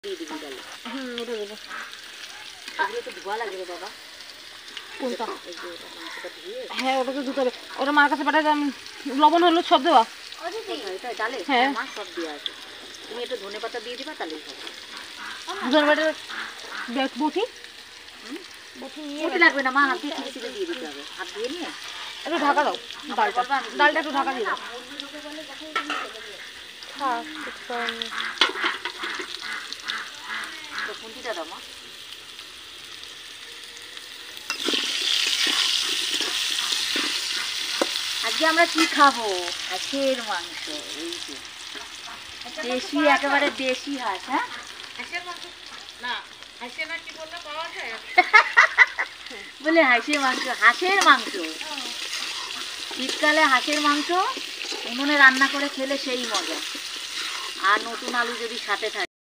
দিয়ে দিবি তাহলে। ওটা দেবো। এগুলো তো ধোয়া লাগবে বাবা। কোনটা? এই যে ওটা মাংসটা ধুয়ে হ্যাঁ ওটা তো ধুতে হবে। ওটা মার কাছে পাঠাতে আমি লবণ হলুদ সব দেওয়া। এটা ডালে হ্যাঁ। মা সব দেওয়া আছে। তুমি একটু ধনে পাতা দিয়ে দিবা তাহলেই হবে। ধনেপাতার বটি বটি লাগবে না মা, হাত দিয়ে ছিঁড়ে দিয়ে দিতে হবে। হাত দিয়ে নিয়ে একটু ঢাকা দাও। ডালটা একটু ঢাকা দিয়ে দাও। তো খুন্তিটা দাও মা। আজকে আমরা কি খাবো? হাঁসের মাংস। এই যে দেশি, একেবারে দেশি হাঁস। হ্যাঁ বলে হাঁসের মাংস, হাঁসের মাংস। শীতকালে হাঁসের মাংস উনুনে রান্না করে খেলে সেই মজা। আর নতুন আলু যদি সাথে থাকে।